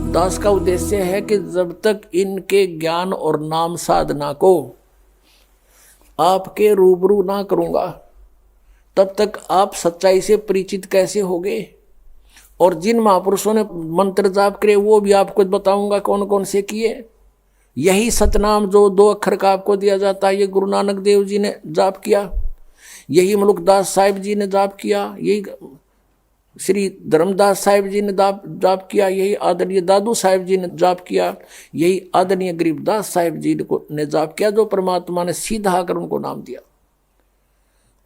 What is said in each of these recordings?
दास का उद्देश्य है कि जब तक इनके ज्ञान और नाम साधना को आपके रूबरू ना करूंगा तब तक आप सच्चाई से परिचित कैसे होगे। और जिन महापुरुषों ने मंत्र जाप करे वो भी आपको बताऊंगा कौन कौन से किए। यही सतनाम जो 2 अक्षर का आपको दिया जाता है, ये गुरु नानक देव जी ने जाप किया, यही मुल्कदास साहिब जी ने जाप किया, यही श्री धर्मदास साहिब जी ने जाप किया, यही आदरणीय दादू साहिब जी ने जाप किया, यही आदरणीय गरीबदास साहिब जी ने जाप किया, जो परमात्मा ने सीधा आकर उनको नाम दिया।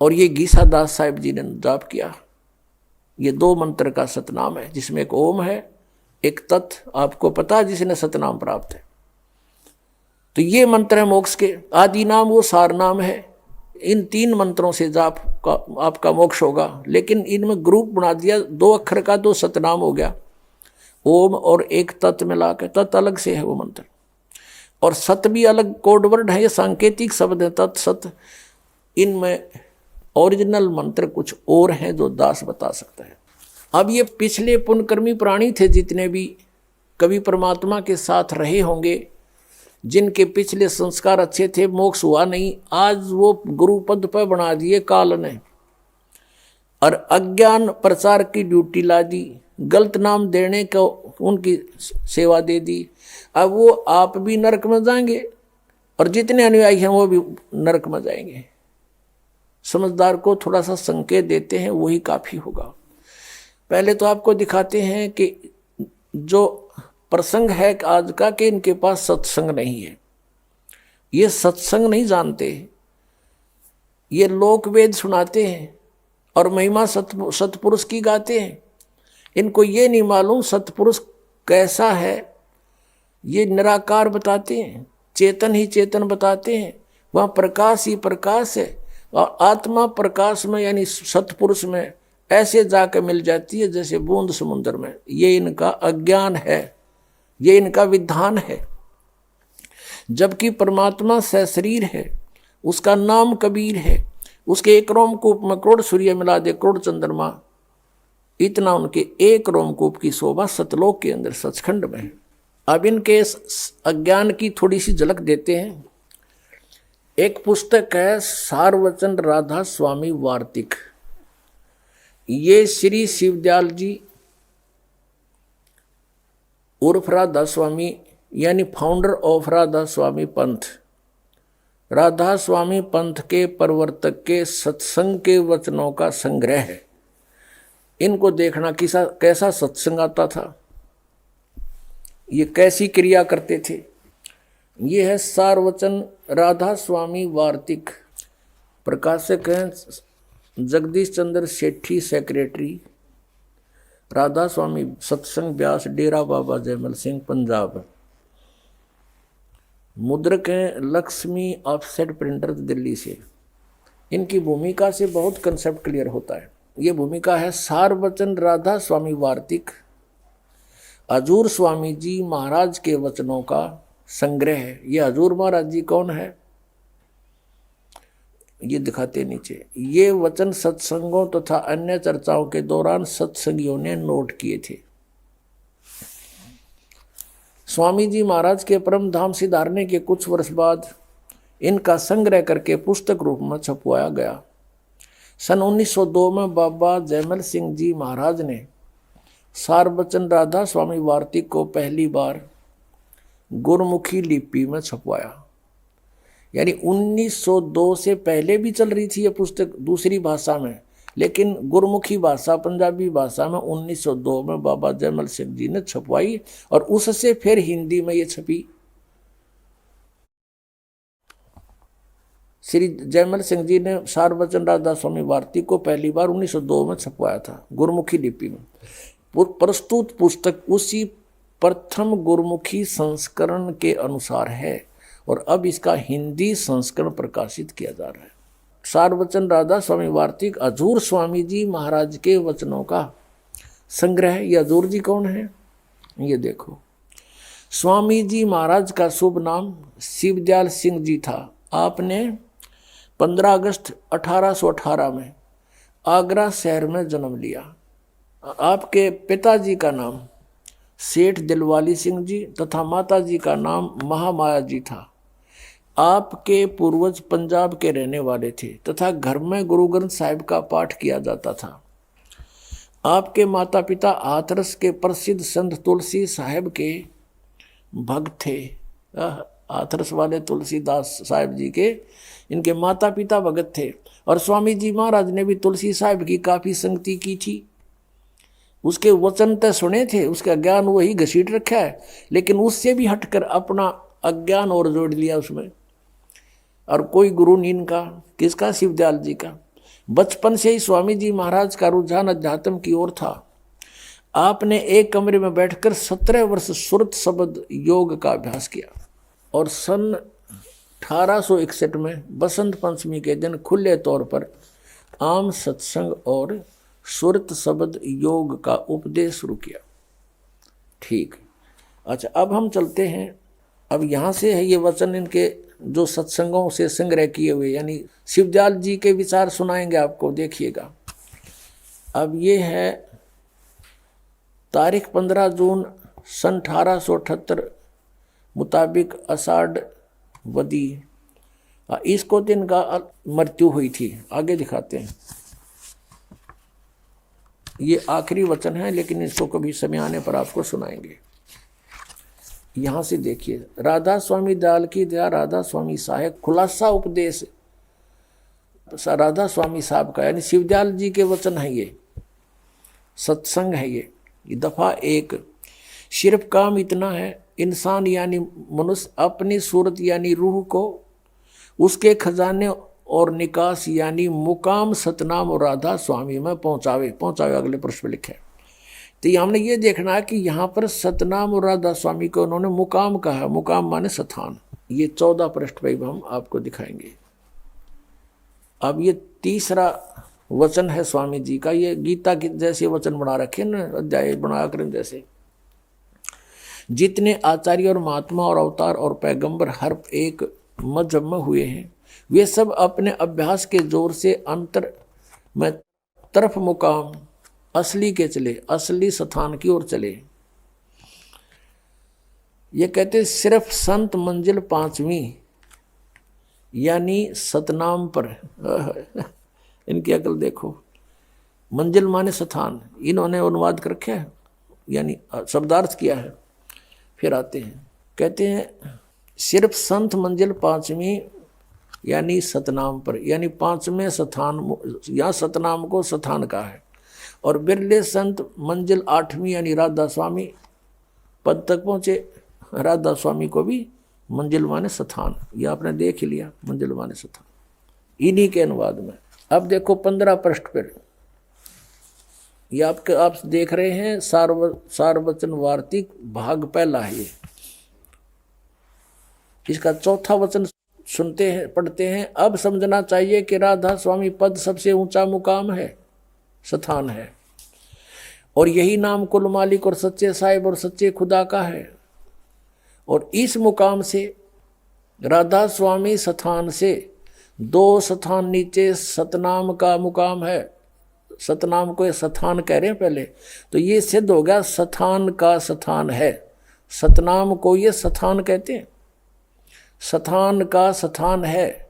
और ये गीसा दास साहिब जी ने जाप किया। ये 2 मंत्र का सतनाम है, जिसमें एक ओम है, एक तत्। आपको पता है जिसने सतनाम प्राप्त है। तो ये मंत्र है मोक्ष के। आदि नाम वो सार नाम है। इन 3 मंत्रों से जाप का आपका मोक्ष होगा। लेकिन इनमें ग्रुप बना दिया, 2 अक्षर का तो सतनाम हो गया, ओम और एक तत् मिला के। तत् अलग से है वो मंत्र, और सत भी अलग कोड वर्ड है, ये सांकेतिक शब्द है तत् सत। इनमें ओरिजिनल मंत्र कुछ और हैं जो दास बता सकता है। अब ये पिछले पुण्यकर्मी प्राणी थे जितने भी कभी परमात्मा के साथ रहे होंगे, जिनके पिछले संस्कार अच्छे थे, मोक्ष हुआ नहीं, आज वो गुरु पद पर बना दिए काल ने, और अज्ञान प्रचार की ड्यूटी ला दी, गलत नाम देने को उनकी सेवा दे दी। अब वो आप भी नरक में जाएंगे और जितने अनुयायी हैं वो भी नरक में जाएंगे। समझदार को थोड़ा सा संकेत देते हैं, वही काफी होगा। पहले तो आपको दिखाते हैं कि जो प्रसंग है आज का, कि इनके पास सत्संग नहीं है, ये सत्संग नहीं जानते, ये लोक वेद सुनाते हैं और महिमा सतपुरुष की गाते हैं। इनको ये नहीं मालूम सतपुरुष कैसा है। ये निराकार बताते हैं, चेतन ही चेतन बताते हैं, वहाँ प्रकाश ही प्रकाश है, और आत्मा प्रकाश में यानी सतपुरुष में ऐसे जाकर मिल जाती है जैसे बूंद समुद्र में। ये इनका अज्ञान है, ये इनका विधान है। जबकि परमात्मा सशरीर है, उसका नाम कबीर है, उसके एक रोमकूप में करोड़ सूर्य मिला दे करोड़ चंद्रमा, इतना उनके एक रोमकूप की शोभा सतलोक के अंदर सचखंड में है। अब इनके अज्ञान की थोड़ी सी झलक देते हैं। एक पुस्तक है सारवचन राधा स्वामी वार्तिक। ये श्री शिवदयाल जी उर्फ राधा स्वामी यानी फाउंडर ऑफ राधा स्वामी पंथ, राधा स्वामी पंथ के प्रवर्तक के सत्संग के वचनों का संग्रह है। इनको देखना कैसा सत्संग आता था, ये कैसी क्रिया करते थे। ये है सारवचन राधा स्वामी वार्तिक। प्रकाशक हैं जगदीश चंद्र सेठी, सेक्रेटरी, राधा स्वामी सत्संग व्यास, डेरा बाबा जयमल सिंह, पंजाब। मुद्रक हैं लक्ष्मी ऑफसेट प्रिंटर, दिल्ली से। इनकी भूमिका से बहुत कंसेप्ट क्लियर होता है। ये भूमिका है सारवचन राधा स्वामी वार्तिक, हजूर स्वामी जी महाराज के वचनों का संग्रह है। ये हजूर महाराज जी कौन है, ये दिखाते नीचे। ये वचन सत्संगों तथा अन्य चर्चाओं के दौरान सत्संगियों ने नोट किए थे। स्वामी जी महाराज के परम धाम सिधारने के कुछ वर्ष बाद इनका संग्रह करके पुस्तक रूप में छपवाया गया। सन 1902 में बाबा जयमल सिंह जी महाराज ने सारवचन राधा स्वामी वार्तिक को पहली बार गुरमुखी लिपि में छपवाया। यानी 1902 से पहले भी चल रही थी ये पुस्तक दूसरी भाषा में, लेकिन गुरमुखी भाषा पंजाबी भाषा में 1902 में बाबा जयमल सिंह जी ने छपवाई, और उससे फिर हिंदी में ये छपी। श्री जयमल सिंह जी ने सारवचन राधा स्वामी वार्तिक को पहली बार 1902 में छपवाया था गुरमुखी लिपि में। प्रस्तुत पुस्तक उसी प्रथम गुरमुखी संस्करण के अनुसार है, और अब इसका हिंदी संस्करण प्रकाशित किया जा रहा है। सारवचन राधा स्वामी वार्तिक हजूर स्वामी जी महाराज के वचनों का संग्रह। ये हजूर जी कौन है, ये देखो। स्वामी जी महाराज का शुभ नाम शिवदयाल सिंह जी था। आपने 15 अगस्त 1818 में आगरा शहर में जन्म लिया। आपके पिताजी का नाम सेठ दिलवाली सिंह जी तथा माता जी का नाम महामाया जी था। आपके पूर्वज पंजाब के रहने वाले थे तथा घर में गुरु ग्रंथ साहिब का पाठ किया जाता था। आपके माता पिता हाथरस के प्रसिद्ध संत तुलसी साहिब के भक्त थे। हाथरस वाले तुलसीदास साहिब जी के इनके माता पिता भगत थे और स्वामी जी महाराज ने भी तुलसी साहिब की काफी संगति की थी। उसके वचन तो सुने थे, उसका ज्ञान वही घसीट रखा है, लेकिन उससे भी हटकर अपना अज्ञान और जोड़ लिया उसमें। और कोई गुरु नहीं इनका, किसका? शिवदयाल जी का। बचपन से ही स्वामी जी महाराज का रुझान अध्यात्म की ओर था। आपने एक कमरे में बैठकर 17 वर्ष सुरत शब्द योग का अभ्यास किया और सन 1861 में बसंत पंचमी के दिन खुले तौर पर आम सत्संग और सुरत शब्द योग का उपदेश शुरू किया। ठीक, अच्छा, अब हम चलते हैं। अब यहाँ से है ये वचन इनके जो सत्संगों से संग्रह किए हुए, यानी शिवदयाल जी के विचार सुनाएंगे आपको, देखिएगा। अब ये है तारीख 15 जून सन 1878 मुताबिक आषाढ़ वदी, इसको दिन का मृत्यु हुई थी। आगे दिखाते हैं, ये आखिरी वचन है, लेकिन इसको कभी समय आने पर आपको सुनाएंगे। यहां से देखिए, राधा स्वामी दयाल की दया, राधा स्वामी साहेब, खुलासा उपदेश राधा स्वामी साहब का, यानी शिवदयाल जी के वचन है ये, सत्संग है ये। दफा 1, सिर्फ काम इतना है, इंसान यानी मनुष्य अपनी सूरत यानी रूह को उसके खजाने और निकास यानी मुकाम सतनाम और राधा स्वामी में पहुंचावे। अगले पृष्ठ में लिखे। तो ये हमने ये देखना है कि यहाँ पर सतनाम और राधा स्वामी को उन्होंने मुकाम कहा। मुकाम माने स्थान। ये 14 पृष्ठ पे हम आपको दिखाएंगे। अब ये तीसरा वचन है स्वामी जी का। ये गीता के जैसे वचन बना रखे न, अध्याय बनाकर जैसे। जितने आचार्य और महात्मा और अवतार और पैगंबर हर एक मजहब में हुए हैं, वे सब अपने अभ्यास के जोर से अंतर में तरफ मुकाम असली के चले, असली स्थान की ओर चले। ये कहते सिर्फ संत मंजिल 5वीं यानी सतनाम पर इनकी अकल देखो। मंजिल माने स्थान, इन्होंने अनुवाद कर रखा है, यानी शब्दार्थ किया है। फिर आते हैं, कहते हैं सिर्फ संत मंजिल 5वीं यानी सतनाम पर, यानी 5वें स्थान, यहाँ सतनाम को स्थान का है। और बिरले संत मंजिल 8वीं यानी राधा स्वामी पद तक पहुँचे। राधा स्वामी को भी मंजिल माने स्थान, यह आपने देख ही लिया, मंजिल माने स्थान, इन्हीं के अनुवाद में। अब देखो 15 पृष्ठ पर, ये आप देख रहे हैं सारवचन वार्तिक भाग पहला है ये। इसका चौथा वचन सुनते हैं, पढ़ते हैं। अब समझना चाहिए कि राधा स्वामी पद सबसे ऊंचा मुकाम है, स्थान है, और यही नाम कुल मालिक और सच्चे साहिब और सच्चे खुदा का है। और इस मुकाम से राधा स्वामी स्थान से 2 स्थान नीचे सतनाम का मुकाम है। सतनाम को ये स्थान कह रहे हैं पहले, तो ये सिद्ध हो गया स्थान का स्थान है। सतनाम को ये स्थान कहते हैं, स्थान का स्थान है,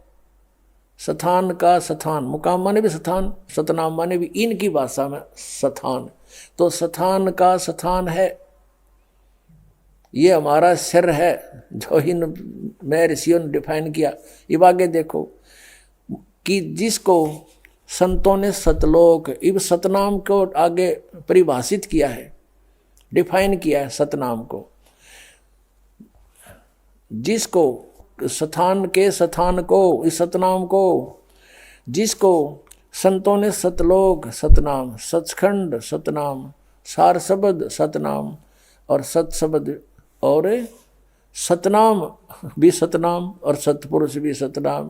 स्थान का स्थान। मुकाम माने भी स्थान, सतनाम माने भी इनकी भाषा में स्थान। तो स्थान का स्थान है, ये हमारा सिर है जो इन में ऋषियों ने डिफाइन किया। अब आगे देखो कि जिसको संतों ने सतलोक, इब सतनाम को आगे परिभाषित किया है, डिफाइन किया है सतनाम को। जिसको स्थान के स्थान को, इस सतनाम को, जिसको संतों ने सतलोक सतनाम, सचखंड सतनाम, सार शब्द सतनाम और सतशब्द और सतनाम भी सतनाम और सतपुरुष भी सतनाम।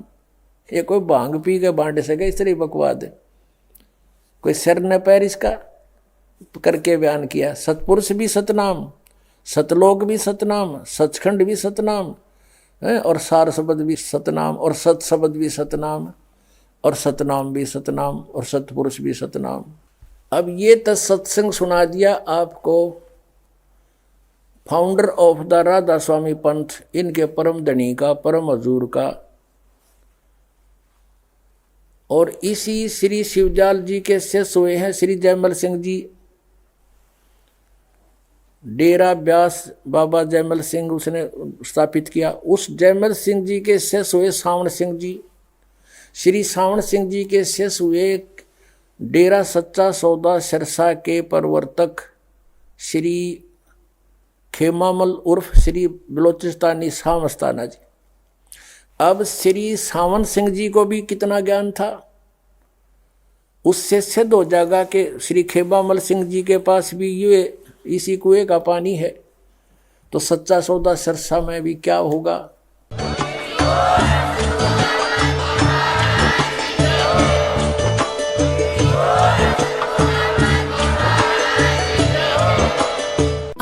ये कोई भांग पी के बांटे सके इस तरह बकवाद है, कोई सिर न पैर इसका करके बयान किया। सतपुरुष भी सतनाम, सतलोक भी सतनाम, सचखंड भी सतनाम और सार शब्द भी सतनाम और सत शब्द भी सतनाम और सतनाम भी सतनाम और सतपुरुष भी सतनाम। अब ये तो सत्संग सुना दिया आपको फाउंडर ऑफ द राधा स्वामी पंथ, इनके परम धनी का, परम हजूर का। और इसी श्री शिवजाल जी के शिष्य हुए हैं श्री जयमल सिंह जी। डेरा व्यास बाबा जयमल सिंह उसने स्थापित किया। उस जयमल सिंह जी के शिष्य हुए सावण सिंह जी। श्री सावण सिंह जी के शिष्य हुए डेरा सच्चा सौदा सिरसा के प्रवर्तक श्री खेमामल उर्फ श्री बलोचिस्तानी शाह मस्ताना जी। अब श्री सावन सिंह जी को भी कितना ज्ञान था, उससे सिद्ध हो जाएगा कि श्री खेमामल सिंह जी के पास भी ये इसी कुएं का पानी है, तो सच्चा सौदा सिरसा में भी क्या होगा।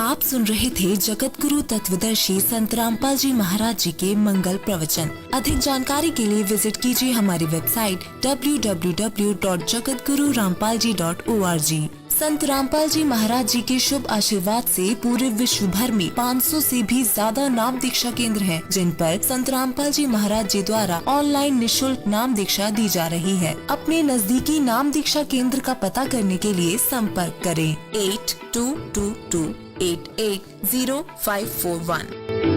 आप सुन रहे थे जगत गुरु तत्वदर्शी संत रामपाल जी महाराज जी के मंगल प्रवचन। अधिक जानकारी के लिए विजिट कीजिए हमारी वेबसाइट www.jagatgururampalji.org। संत रामपाल जी महाराज जी के शुभ आशीर्वाद से पूरे विश्व भर में 500 से भी ज्यादा नाम दीक्षा केंद्र हैं, जिन पर संत रामपाल जी महाराज जी द्वारा ऑनलाइन निशुल्क नाम दीक्षा दी जा रही है। अपने नजदीकी नाम दीक्षा केंद्र का पता करने के लिए संपर्क करें 8222880541।